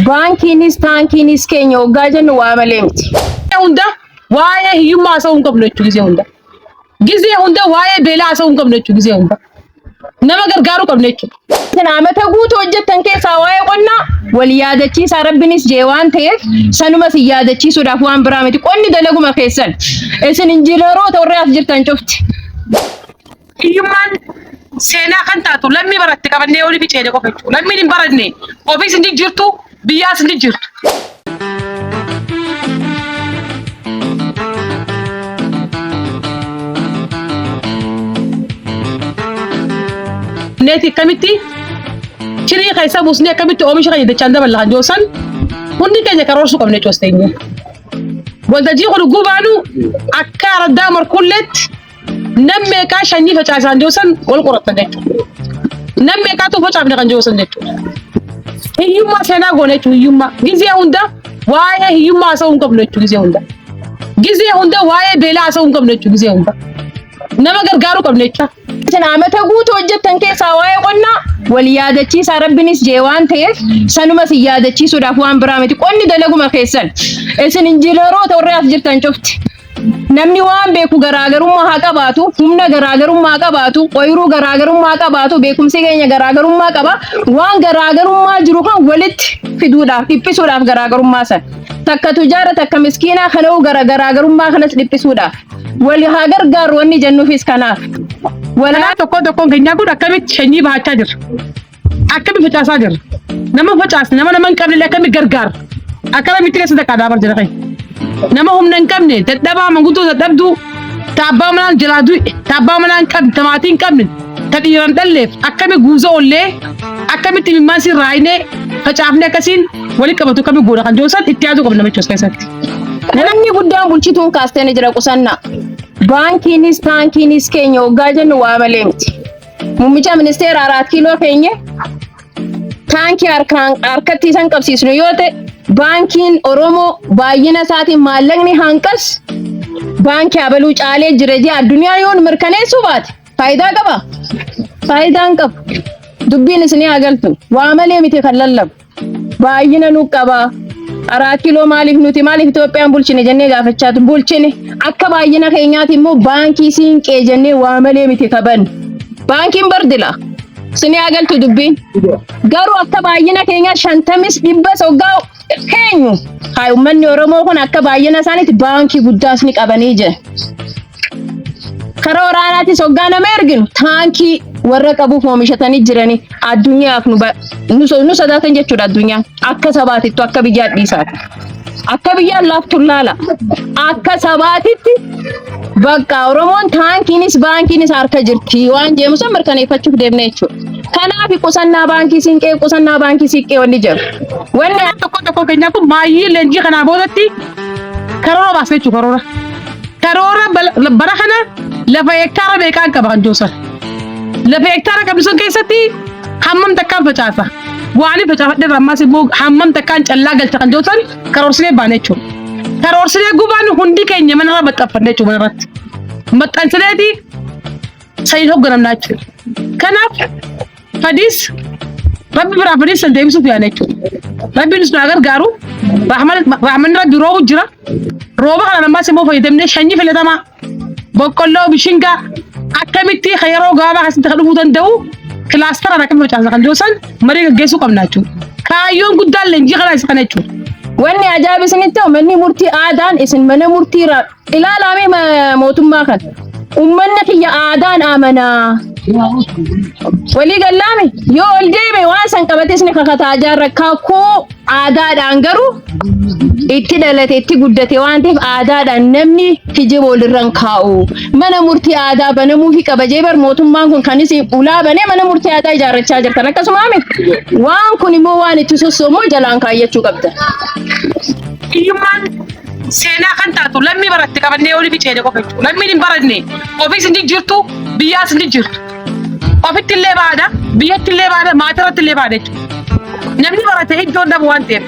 Baankiinis taankiinis keenya waggaa jennu waa malee miti. Hunda waa'ee hiyyummaa haasa'uu hin qabnu jechuudha gisee hunda. Gisee hunda waa'ee beelaa haasa'uu hin qabnu jechuudha gisee hunda. Nama gargaaruu qabnu jechuudha. Amata guutuu hojjettan keessaa waa'ee qonnaa wal yaadachiisaa rabbinis jee waan ta'eef sanumas yaadachiisuudhaaf waan biraa miti. Qonni dalaguma keessan isin injiinaroota warra as jirtan cufti. Hiyyummaan seenaa kan taatu lammii baratte qabannee olii ficeede qofa jechuudha. Lammiin hin baranne ofiis hin jirtu biyyaas hin jirtu. Neeti kamitti cirii keessa buusnee akkamitti oomisha keenya dachaan dabalaa joosan hundi keenya karoorsuu qabne coosteenya. Waltajjii kun gubaanu akka araddaa markulleetti nammeeqaa shanyii facaasaan joosan wal qoratan jechuudha. Nammeeqaatu facaafne kan joosan jechuudha. Hiyyummaa seenaa goone jechuudha hiyyummaa. Gisee hunda waa'ee hiyyummaa haasa'uu hin qabnu jechuudha gisee hunda. Gisee hunda waa'ee beelaa haasa'uu hin qabnu jechuudha gisee hunda. Nama gargaaruu qabnu jechuudha. Amata guutuu hojjettan keessaa waa'ee qonnaa wal yaadachiisaa rabbinis jee waan ta'eef sanumas yaadachiisuudhaaf waan biraa miti. Qonni dalaguma keessan isin injiinaroota warra as jirtan cufti. Namni waan beeku garaagarummaa haa qabaatu, humna garaagarummaa qabaatu, ooyiruu garaagarummaa qabaatu, beekumsi keenya garaagarummaa qaba. Waan garaagarummaa jiru kan walitti fiduudhaaf, dhiphisuudhaaf garaagarummaa san. Takka tujaara takka miskiinaa kana'uu garaagarummaa kanas dhiphisuudhaaf. Wal haa gargaaru wanni jennuufis kanaaf. Walaa tokkoon keenya kun akkamitti shanyii bahachaa jira. Akkamitti facaasaa jira. Nama facaas nama hin qabne akkamitti gargaara. Akkamitti keessa dhaqaa jira kai. Nama humna hin qabne dadhabaa manguddoo dadhabduu taabbaa manaan jalaa du'e taabbaa manaan qabne tamaatii hin qabne tadhiiran dhalleef akkamitti guuzoo ollee akkamitti mimmaan siin raayinee facaafne akkasiin walitti qabatu akkamitti godha kan joosan itti yaaduu qabna jechuudha keessatti. Namni guddaan bulchituun kaastee jira qusannaa. Baankiinis taankiinis keenya waggaa jennu waa malee miti. Muummicha ministeera 4 kiiloo keenya taankii harkatti isan qabsiisnu yoo ta'e baankiin Oromoo baay'ina isaatiin maallaqni hanqas baankii abaluu caalee jira jee addunyaa yoo mirkaneessuu baate faayidaa qaba. Faayidaan qabu. Dubbiin isinii agaltu waa malee miti kan lallabu. Baay'ina nu qaba. 4 kiiloo maaliif nuti maaliif Itoophiyaan bulchine jennee gaafachaa bulchine akka baay'ina keenyaati immoo baankii siinqee jennee waa malee miti qaban. Baankiin bardila. Isinii agaltu dubbiin. Garuu akka baay'ina keenyaa 50 dhibba soggaa keenyu. Haa uummanni Oromoo kun akka baay'ina isaaniitti baankii guddaas ni qabanii jira. Karaa waraanaatti soggaa nama erginu taankii warra qabuuf oomishatanii jiranii addunyaaf nu sodaatan jechuudha addunyaa. Akka sabaatittu akka biyyaa dhiisaati. Akka biyyaan laaftu laala. Akka sabaatitti bakka Oromoon taankiinis baankiinis harka jirti waan jeemusan mirkaneeffachuuf deemne jechuudha. Kanaaf qusannaa baankii siinqee wanni jiru. Wanni tokko keenya kun maayyii leenjii kanaa boodatti karoora baasee jechuudha karoora bara kana lafa hektaara meeqaan qaba kan joosan. Lafa hektaara qabdu sun keessatti hammam takkaan facaasa. Waan facaafadhe ammas immoo hammam takkaan callaa galcha kan joosan karoorsinee baane jechuudha. Karoorsinee gubaan hundi keenya manarra maxxanfanne jechuudha manarratti. Maxxansineeti sayin hoogganamnaa jechuudha. Kanaaf fadis rabbi biraa fadis san deebisuuf yaane jechuudha. Rabbiinis nu gargaaru rahmanni rabbi roobu jira. Rooba kana ammas immoo fayyadamnee shanyii filatamaa boqqolloo bishingaa akkamitti yeroo gabaabaa keessatti kan dhufuu danda'u kilaastara akkamitti facaasa kan joosan marii gaggeessuu qabna jechuudha. Kaayyoon guddaan leenjii kana isa kana jechuudha. Wanni ajaa'ib isinitti manni murtii aadaan isin mana murtii ilaalamee mootummaa kan uummanni kiyya aadaan amanaa. Walii gallaame yoo ol deeme waan san qabates ni kakataa jaarra kakuu aadaadhaan garuu itti dhalate itti guddate waan ta'eef aadaadhaan namni kijiba walirraan kaa'u. Mana murtii aadaa banamuufi qaba jeebar mootummaan kun kan isin ulaa banee mana murtii aadaa ijaarrachaa jirtan akkasumaami. Waan kun immoo waan itti sossoomoo jalaan kaayyachuu qabda. Hiyyummaan seenaa kan taatu lammii baratte qabannee olii ficeede qofa jechuudha. Lammiin hin baranne ofiis hin jirtu biyyaas hin jirtu. Ofitti illee baada biyyatti illee baada maatirratti illee baada jechuudha. Namni barate iddoon dhabu waan ta'eef.